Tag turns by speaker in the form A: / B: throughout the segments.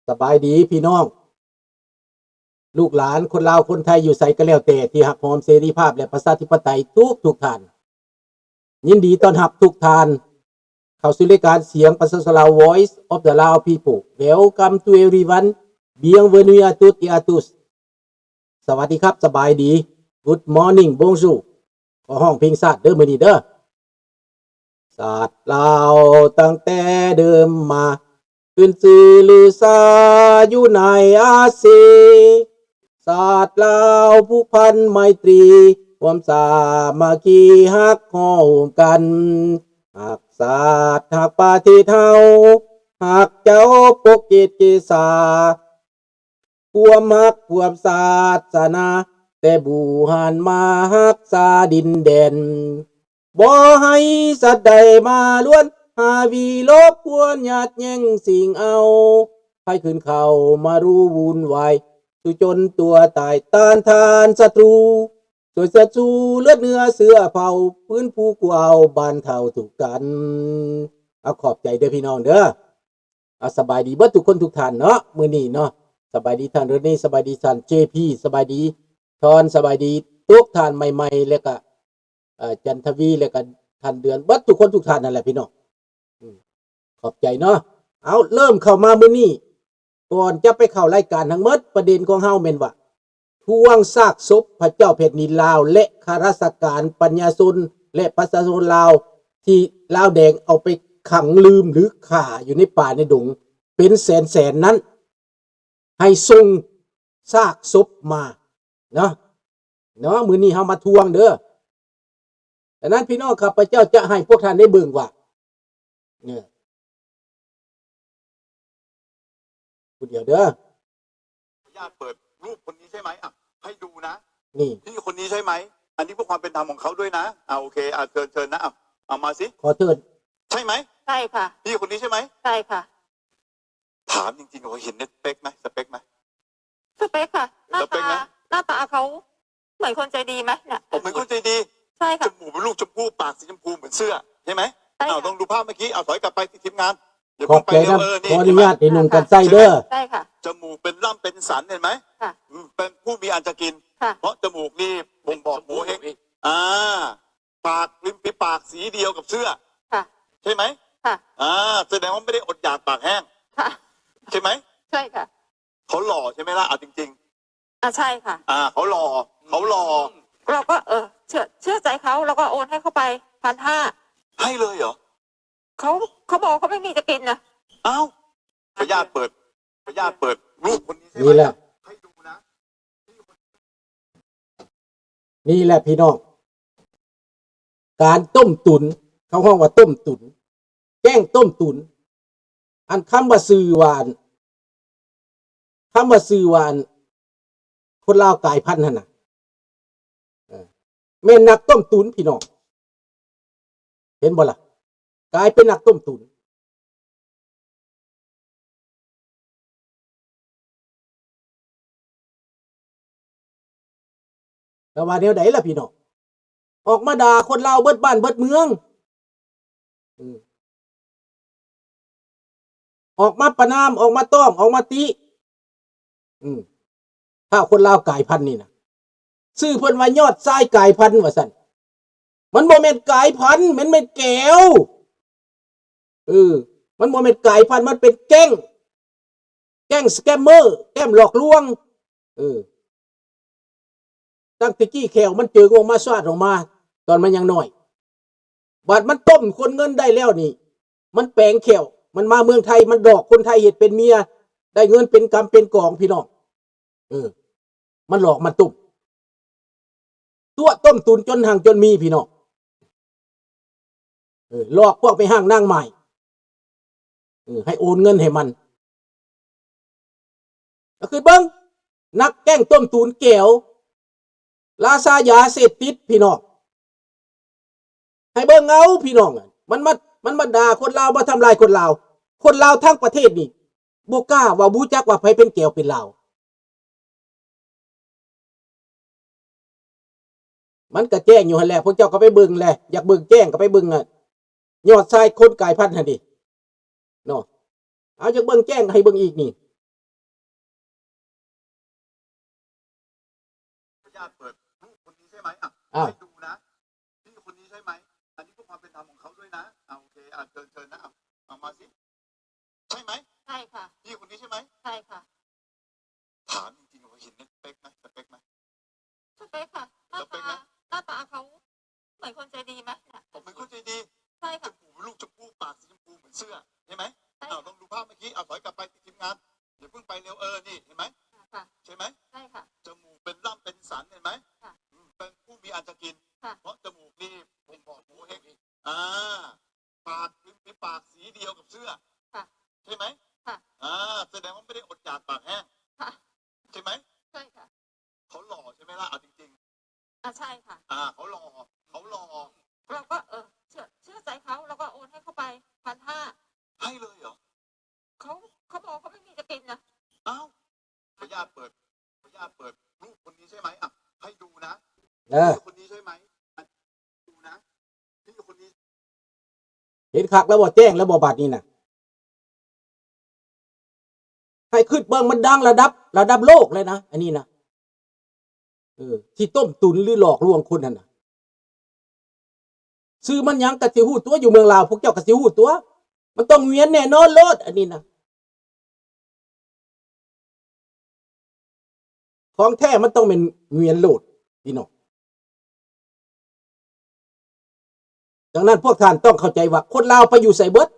A: สบายดีพี่น้องลูกหลานคนลาวคนไทยอยู่ไสก็แล้วแต่ที่หักหอมเสรีภาพและประชาธิปไตยทุกท่านยินดีต้อนรับทุกท่านเข้าสู่รายการเสียงประชาชนลาว Voice of the Lao People Welcome to everyone Bienvenue à toutes et à tous สวัสดีครับสบายดี Good morning Bonjour ขอห้องเพลงชาติเด้อมื้อนี้เด้อศาสตร์ลาวตั้งแต่เดิมมาขึ้นชื่อลือซาอยู่ในอาเซียนศาสตร์ลาวผูกพันไมตรีความสามัคคีฮักห้อมกันหักศาสตร์หักประเทศเฮาหักเจ้าปกเกตเกษาความฮักความศาสนาแต่บูหันมาฮักษาดินแดนบ่ให้สัตว์ใดมาล้วนหาวีลบกวนหยาดแย่งสิ่งเอาให้ขึ้นเขามารู้วุ่นวายสุจนตัวตายต้านทานศัตรูสวยเสือจูเลือดเนื้อเสือเผาพื้นผู้กูเอาบานเท่าถูกกันเอาขอบใจเด้อพี่น้องเด้อเอาสบายดีเบิดทุกคนทุกท่านเนาะมื้อนี้เนาะสบายดีท่านเรนนี่สบายดีท่านเจพีสบายดีทอนสบายดีทุกท่านใหม่ๆแล้วก็จันทวีแล้วก็ท่านเดือนเบิดทุกคนทุกท่านนั่นแหละพี่น้องขอบใจเนาะเอาเริ่มเข้ามามื้อนี้ก่อนจะไปเข้ารายการทั้งหมดประเด็นของเฮาแม่นว่าทวงซากศพพระเจ้าแผ่นดินลาวและข้าราชการปัญญาชนและประชาชนลาวที่ลาวแดงเอาไปขังลืมหรือฆ่าอยู่ในป่าในดงเป็นแสนนั้นให้ส่งซากศพมาเนาะมื้อนี้เฮามาทวงเด้อดังนั้นพี่น้องข้าพเจ้าจะให้พวกท่านได้เบิ่งว่าเนี่ยพูดเดียวเด้อ
B: ญาติเปิดรูปคนนี้ใช่ไหมอ่ะให้ดูนะ
A: นี่
B: พี่คนนี้ใช่ไหมอันนี้เพื่อความเป็นธรรมของเขาด้วยนะโอเคเชิญนะเอามาสิ
A: ขอเชิญ
B: ใช่ไหม
C: ใช่ค่ะ
B: พี่คนนี้ใช่ไหม
C: ใช่ค่ะ
B: ถามจริงๆว่าเห็นสเปคไหม
C: สเปคค่ะหน้าตาเขาเหมือนคนใจดีไหมเนี่ย
B: เหมือนคนใจดี
C: ใช่ค่ะ
B: จมูกเป็นลูกชมพู่ปากสีชมพูเหมือนเสื้อใช่ไหมต้องดูภาพเมื่อกี้ถอยกลับไปที่ทีมงาน
A: ขอบใจนะขออนุญาตให้นุ่งกันไส้เด้อ
C: ใช่ค่ะ
B: จมูกเป็นล่ำเป็นสันเห็นไหม
C: ค่ะ
B: เป็นผู้มีอันจะกินเพราะจมูกนี่บ่งบอกหมูเฮงปากริมฝีปากสีเดียวกับเสื้อ
C: ค่ะ
B: ใช่ไหม
C: ค่ะ
B: แสดงว่าไม่ได้อดอยากปากแห้ง
C: ค่ะ
B: ใช่ไหม
C: ใช่ค่ะ
B: เขาหล่อใช่ไหมล่ะจริง
C: ๆใช่ค่ะ
B: เขาหล่อ
C: เราก็เชื่อใจเขาแล้วก็โอนให้เขาไป1,500
B: ให้เลยเหรอ
C: เขาบอกเขาไม่มีจะกินนะ
B: ขออนุญาตเปิดรูปคนนี้ใช่ไหม
A: นี่แหละ
B: ให้ดูนะ
A: นี่แหละพี่น้องการต้มตุ๋นเขาห้องว่าต้มตุ๋นแกงต้มตุ๋นอันคำว่าซื้อหวานคนลาวกายพันธุ์น่ะแม่นนักต้มตุ๋นพี่น้องเห็นบ่ล่ะกลายเป็นนักต้มตุ๋นแล้วว่าแนวใดล่ะพี่น้องออกมาด่าคนลาวเบิดบ้านเบิดเมืองออกมาประนามออกมาต้อมออกมาติถ้าคนลาวกายพันธุ์นี่นะชื่อเพิ่นว่ายอดทรายกายพันธุ์ว่าซั่นมันบ่แม่นกายพันธุ์มันไม่แก้วมันบ่แม่นกายพันธุ์มันเป็นแก๊งสแกมเมอร์แก๊งหลอกลวงตั้งแต่กี้แขวมันเจองมาสวาดออกมาตอนมันยังน้อยบัดมันต้มคนเงินได้แล้วนี่มันแปลงแขวมันมาเมืองไทยมันดอกคนไทยเฮ็ดเป็นเมียได้เงินเป็นกำเป็นกองพี่น้องมันหลอกมันตุ่มตัวต้มตุนจนห่างจนมีพี่น้องหลอกพวกไปห้างนั่งใหม่ให้โอนเงินให้มันก็คือเบิ้งนักแกล้งต้มตุนแก้วราชายาเสพติดพี่น้องให้เบิ้งเอาพี่น้องมันมาด่าคนลาวมาทำลายคนลาวทั้งประเทศนี่บ่กล้าว่าบูจักว่าไผเป็นแก้วเป็นลาวมันก็แจ้งอยู่หั่นแหละพวกเจ้าก็ไปเบิ่งแหละอยากเบิ่งแจ้งก็ไปเบิ่งยอดทรายคนกายพันธุ์หั่นดิเนาะเอาจากเบิ่งแจ้งให้เบิ่งอีกนี่ อ้าว
B: ให้ดูนะพี่คนนี้ใช่ไหมอันนี้เพื่อความเป็นธรรมของเขาด้วยนะโอเคเชิญนะเอามาสิใช่ไหม
C: ใช่ค่ะ
B: พี่คนนี้ใช่ไหม
C: ใช่ค่ะ
B: ถามจริงๆว่าเห็นสเปคไหม
C: สเปคค่ะ หน้า
B: สเปค
C: ตา
B: ไหม
C: หน้าตาเขาเหมือนคนใจดีไหมเนี่ย
B: ผมเป็นคนใจดี
C: ใช่
B: จ
C: ค่ะ
B: มูกลูกชมพู่ปากสีชมพูเหมือนเสื้อใช่ไหม
C: ใช่
B: ลองดูภาพเมื่อกี้ถอยกลับไปทีมงานอย่าเพิ่งไปเร็วนี่เห็นไหม
C: ค่ะ
B: ใช่ไหม
C: ใช่ค่ะ
B: จมูกเป็นร่ำเป็นสันเห็นไหม
C: ค่ะ
B: เป็นผู้มีอันจะกิน
C: ค่ะ
B: เพราะจมูกนี่ผมบอกหมูเฮงปากมีปากสีเดียวกับเสื้อ
C: ค่ะ
B: ใช่ไหม
C: ค่ะ
B: แสดงว่าไม่ได้อดอยากปากแห้ง
C: ค่ะ
B: ใช่ไหม
C: ใช่ค่ะ
B: เขาหล่อใช่ไหมล่ะเอาจริง
C: ใช่ค่ะ
B: ๆเขาหล่อ
C: เราก็เชื่อใจเขาแล้วก็โอนให้เขาไป1,500
B: ให้เลยเหรอ
C: เขาบอกเขาไม่มีจะกินนะ
B: อ้าวขออนุญาตเปิดรูปคนนี้ใช่ไหมให้ดูนะ พี่คนนี้ใช่ไหมดูนะพี่คนนี้
A: เห็นคักแล้วบ่แจ้งแล้วบ่บาดนี้น่ะให้ขึ้นเบิ่งมันดังระดับโลกเลยนะอันนี้นะที่ต้มตุนหรือหลอกลวงคนนั่นน่ะซื้อมันยังกะสิฮู้ตัวอยู่เมืองลาวพวกเจ้ากะสิฮู้ตัว มันต้องเวียนแน่นอนโลดอันนี้นะของแท้มันต้องเป็นเวียนโลดพี่น้องดังนั้นพวกท่านต้องเข้าใจว่าคนลาวไปอยู่ใส่เบิด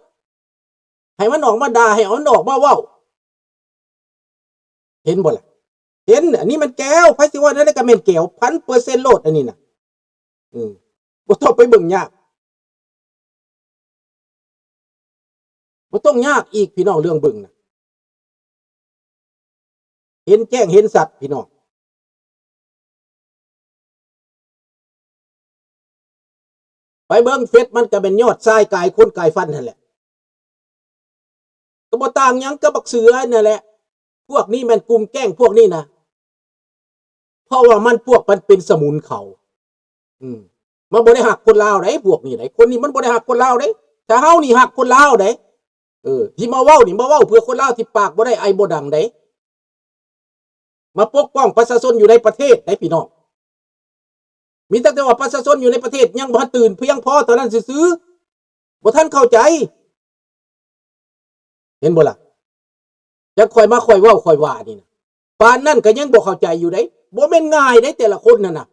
A: ให้มันออกมาด่าให้มันออกมาเว้าเห็นบ่ล่ะเห็นอันนี้มันแก้วไผสิว่านั่นก็แม่นแก้ว 1,000% โลดอันนี้น่ะบ่ต้องไปเบิ่งยากบ่ต้องยากอีกพี่น้องเรื่องเบิ่งน่ะเห็นแจ้งเห็นสัตว์พี่น้องไปเบิ่งเฟซมันก็เป็นยอดทรายกายคนกายฟันนั่นแหละก็บ่ต่างหยังกับบักเสือนั่นแหละพวกนี้มันกลุ่มแกล้งพวกนี้นะเพราะว่ามันพวกมันเป็นสมุนเขามันบ่ได้หักคนลาวได้พวกนี้ได้คนนี้มันบ่ได้หักคนลาวได้ถ้าเฮานี่หักคนลาวได้ที่มาเว้านี่มาเว้าเพื่อคนลาวที่ปากบ่ได้ไอบ่ดังได้มาปกป้องประชาชนอยู่ในประเทศได้พี่น้องมีแต่ว่าประชาชนอยู่ในประเทศยังบ่ตื่นเพียงพอเท่านั้นซื่อๆบ่ทันเข้าใจเห็นบ่ล่ะจะค่อยมาค่อยเว้าค่อยว่านี่นะปานนั้นก็ยังบ่เข้าใจอยู่ได้บ่แม่นง่ายได้แต่ละคนนั่นน่ะ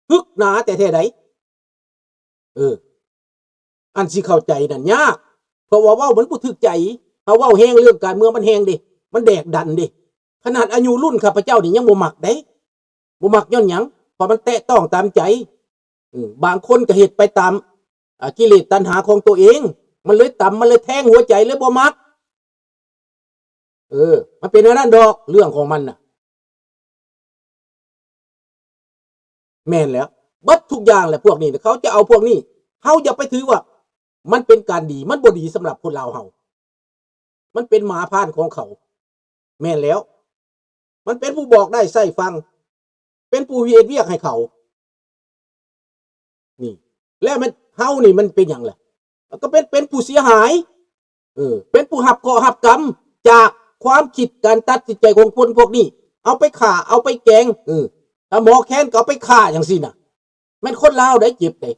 A: ฮึกหนาแต่แท้ใดอันสิเข้าใจนั่นยากเพราะว่าเว้ามันบ่ถึกใจเฮาเว้าแฮงเรื่องการเมืองมันแฮงดิมันแดกดันดิขนาดอายุรุ่นข้าพเจ้านี่ยังบ่มักได้บ่มักย้อนหยังเพราะมันแตะต้องตามใจบางคนก็เฮ็ดไปตามกิเลสตัณหาของตัวเองมันเลยต่ำมันเลยแทงหัวใจเลยบ่มักมันเป็นอย่างนั้นดอกเรื่องของมันน่ะแม่นแล้วบัดทุกอย่างแหละพวกนี้เขาจะเอาพวกนี้เฮาอย่าไปถือว่ามันเป็นการดีมันบ่ดีสำหรับคนลาวเฮามันเป็นหมาพานของเขาแม่นแล้วมันเป็นผู้บอกได้ใส่ฟังเป็นผู้เฮ็ดเวียกให้เขานี่แล้วมันเฮานี่มันเป็นหยังล่ะก็เป็นผู้เสียหายเป็นผู้รับเคราะห์รับกรรมจากความคิดการตัดสินใจของคนพวกนี้เอาไปฆ่าเอาไปแกงถ้าหมอแค้นก็เอาไปฆ่าจังซี่น่ะแม่นคนลาวได้เจ็บได้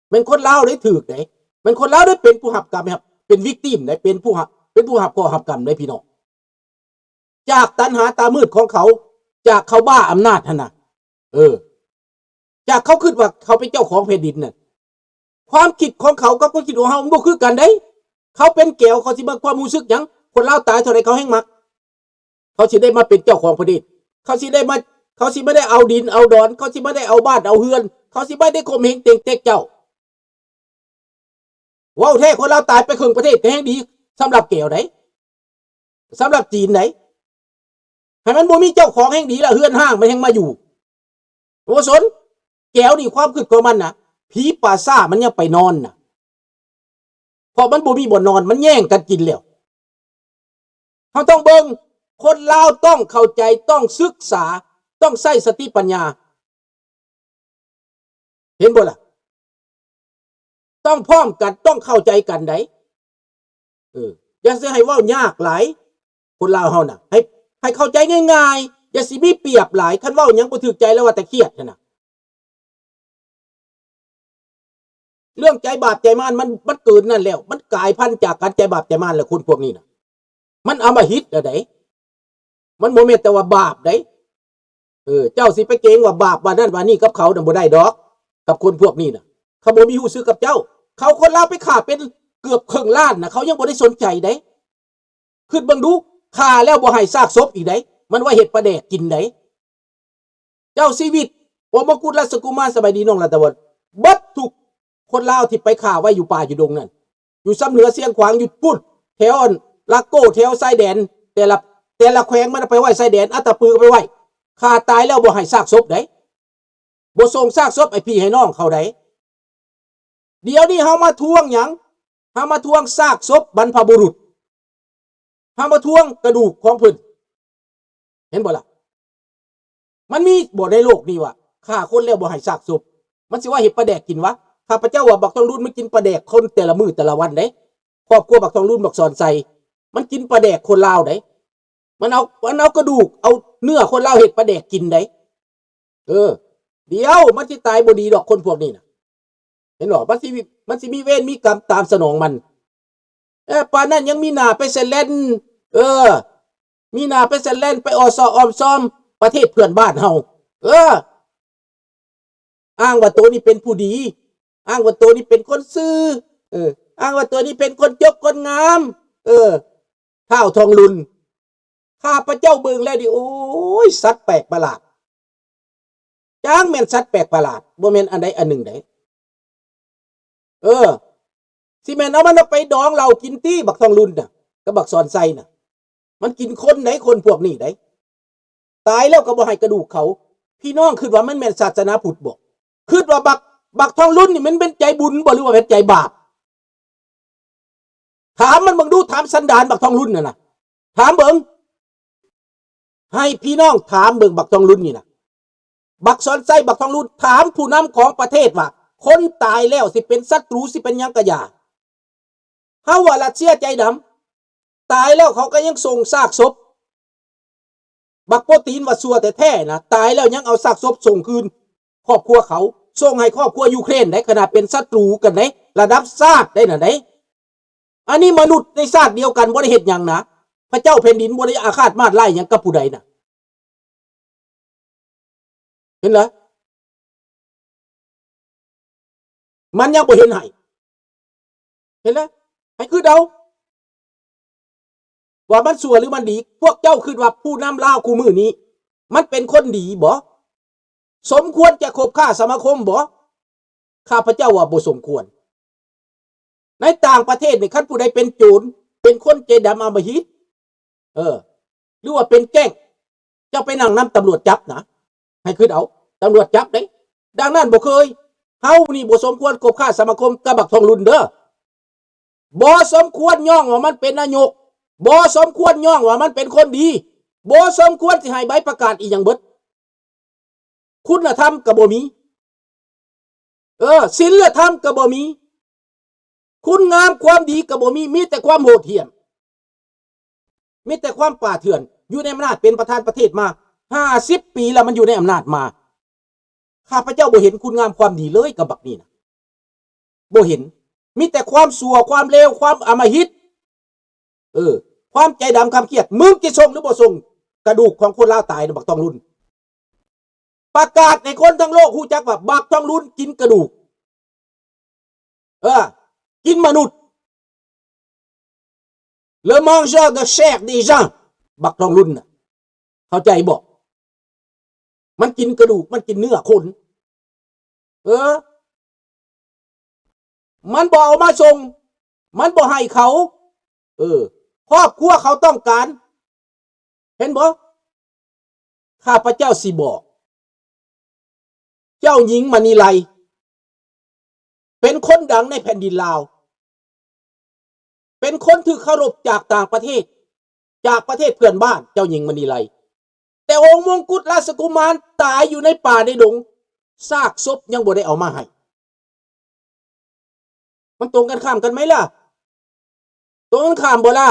A: แม่นคนลาวได้ถูกได้แม่นคนลาวได้เป็นผู้รับกรรมครับเป็นวิกติมได้เป็นผู้รับเคราะห์รับกรรมได้พี่น้องจากตัณหาตามืดของเขาจากเขาบ้าอำนาจหั่นน่ะจากเขาคิดว่าเขาเป็นเจ้าของแผ่นดินน่ะความคิดของเขากับความคิดของเฮามันบ่คือกันเด้เขาเป็นแก้วเขาสิมีความรู้สึกหยังคนลาวตายเท่าใดเขาแฮงมักเขาสิได้มาเป็นเจ้าของแผ่นดินเขาสิไม่ได้เอาดินเอาดอนเขาสิไม่ได้เอาบ้านเอาเฮือนเขาสิไม่ได้ข่มเหงเต็งเต็กเจ้าว้าวแท้คนลาวตายไปครึ่งประเทศแต่แฮงดีสำหรับแก้วไหนสำหรับจีนไหนให้มันบ่มีเจ้าของแห่งดีละเฮือนห้างมันแห่งมาอยู่โอ้สนแก้วนี่ความคิดของมันน่ะผีป่าซ่ามันยังไปนอนน่ะเพราะมันบ่มีบ่นอนมันแย่งกันกินแล้วเฮาต้องเบิ่งคนลาวต้องเข้าใจต้องศึกษาต้องใช้สติปัญญาเห็นบ่ล่ะต้องพร้อมกันต้องเข้าใจกันได้อย่าสิให้เว้ายากหลายคนลาวเฮาน่ะให้เข้าใจง่ายๆอย่าสิมีเปรียบหลายคันเว้าหยังบ่ถูกใจแล้วว่าแต่เครียดน่ะ เรื่องใจบาปใจมารมันเกินนั่นแล้วมันกลายพันธุ์จากการใจบาปใจมารแล้วคนพวกนี้น่ะมันอำมหิตอะไดมันบ่แม่นแต่ว่าบาปไดเจ้าสิไปเกรงว่าบาปว่านั่นว่านี่กับเขาน่ะบ่ได้ดอกกับคนพวกนี้น่ะเขาบ่มีฮู้สึกกับเจ้าเขาคนลาวไปฆ่าเป็นเกือบครึ่งล้านน่ะเขายังบ่ได้สนใจไดคิดเบิ่งดูฆ่าแล้วบ่ให้ซากศพอีกไดมันว่าเฮ็ดปลาแดกกินไดเจ้าชีวิตโอมกุฎราชกุมารสบายดีน้องรัตวันบัดทุกคนลาวที่ไปฆ่าไว้อยู่ป่าอยู่ดงนั่นอยู่ซ้ำเหนือเสียงขวางอยู่ปุ้นแถวลาโก้แถวชายแดนแต่ละแขวงมันไปไว้ชายแดนอัตตปือก็ไปไว้ฆ่าตายแล้วบ่ให้ซากศพไดบ่ส่งซากศพไอ้พี่ให้น้องเขาไดเดี๋ยวนี้เฮามาทวงหยังเฮามาทวงซากศพบรรพบุรุษเฮามาทวงกระดูกของเพิ่นเห็นบ่ล่ะมันมีบ่ในโลกนี้ว่าฆ่าคนแล้วบ่ให้ซากศพมันสิว่าเฮ็ดปลาแดกกินวะข้าพเจ้าว่าบักทองรุ่นมันกินปลาแดกคนแต่ละมื้อแต่ละวันเด้ครอบครัวบักทองรุ่นบักสอนใส่มันกินปลาแดกคนลาวเด้มันเอากระดูกเอาเนื้อคนลาวเฮ็ดปลาแดกกินเด้เดี๋ยวมันสิตายบ่ดีดอกคนพวกนี้น่ะเห็นบ่มันสิมีเวรมีกรรมตามสนองมันปานนั้นยังมีหน้าไปเซนเล่นมีหน้าไปเซนเล่นไปอสออมซ้อมประเทศเพื่อนบ้านเฮาอ้างว่าตัวนี้เป็นผู้ดีอ้างว่าตัวนี้เป็นคนซื่ออ้างว่าตัวนี้เป็นคนจบคนงามข้าวทองลุนข้าพเจ้าเบิ่งแล้วดิโอ้ยสัตว์แปลกประหลาดจ้างแม่นสัตว์แปลกประหลาดบ่แม่นอันใดอันหนึ่งไดสิแม่นเอามันไปดองเรากินตี้บักทองลุนน่ะกับบักสอนไซน่ะมันกินคนไหนคนพวกนี้ไดตายแล้วก็บ่ให้กระดูกเขาพี่น้องคิดว่ามันแม่นศาสนาพุทธบ่คิดว่าบักทองรุ่นนี่มันเป็นใจบุญบ่หรือว่าเป็นใจบาปถามมันเบิ่งดูถามสันดานบักทองรุ่นน่ะถามเบิ่งให้พี่น้องถามเบิ่งบักทองรุ่นนี่น่ะบักสอนไส้บักทองรุ่นถามผู้นำของประเทศว่าคนตายแล้วสิเป็นศัตรูสิเป็นหยังกะยาเฮาว่ารัสเซียใจดำตายแล้วเขาก็ยังส่งซากศพบักโปรตีนว่าซัวแต่แท้นะตายแล้วยังเอาซากศพส่งคืนครอบครัวเขาส่งให้ครอบครัวยูเครนได้ขนาดเป็นศัตรูกันได้ระดับชาติได้น่ะได้อันนี้มนุษย์ในชาติเดียวกันบ่ได้เฮ็ดหยังนะพระเจ้าแผ่นดินบ่ได้อาฆาตมาดไล่หยังกับผู้ใดน่ะเห็นเหรอมันยังบ่เห็นให้เห็นแล้วให้คือเดาว่ามันชั่วหรือมันดีพวกเจ้าคิดว่าผู้นำลาวคู่มือนี้มันเป็นคนดีบ่สมควรจะคบค้าสมาคมบ่ข้าพเจ้าว่าบ่สมควรในต่างประเทศนี่คันผู้ใดเป็นโจรเป็นคนใจดำอำมหิตหรือว่าเป็นแก๊งเจ้าไปนั่งนำตำรวจจับนะให้คิดเอาตำรวจจับเด้ดังนั้นบ่เคยเฮานี่บ่สมควรคบค้าสมาคมกับบักทองรุ่นเด้อบ่สมควรย่องว่ามันเป็นนายกบ่สมควรย่องว่ามันเป็นคนดีบ่สมควรสิให้ใบประกาศอีหยังเบิดคุณธรรมก็บ่มีศีลธรรมก็บ่มีคุณงามความดีก็บ่มีแต่ความโหดเหี้ยมมีแต่ความป่าเถื่อนอยู่ในอำนาจเป็นประธานประเทศมา50 ปีแล้วมันอยู่ในอำนาจมาข้าพเจ้าบ่เห็นคุณงามความดีเลยกับบักนี้นะบ่เห็นมีแต่ความชั่วความเลวความอำมหิตความใจดำคำเครียดมึงจะส่งหรือบ่ส่งกระดูกของคนลาวตายนะบักทองรุ่นประกาศในคนทั้งโลกฮู้จักว่าบักทองรุ่นกินกระดูกกินมนุษย์ le mangeur de chair des gens บักทองรุ่นน่ะเข้าใจบ่มันกินกระดูกมันกินเนื้อคนมันบ่เอามาส่งมันบ่ให้เขาครอบครัวเขาต้องการเห็นบ่ข้าพเจ้าสิบอกเจ้าหญิงมณีไลเป็นคนดังในแผ่นดินลาวเป็นคนที่เคารพจากต่างประเทศจากประเทศเพื่อนบ้านเจ้าหญิงมณีไลแต่องค์มงกุฎราชกุมารตายอยู่ในป่าในดงซากศพยังบ่ได้เอามาให้มันตรงกันข้ามกันไหมล่ะตรงกันข้ามบ่ล่ะ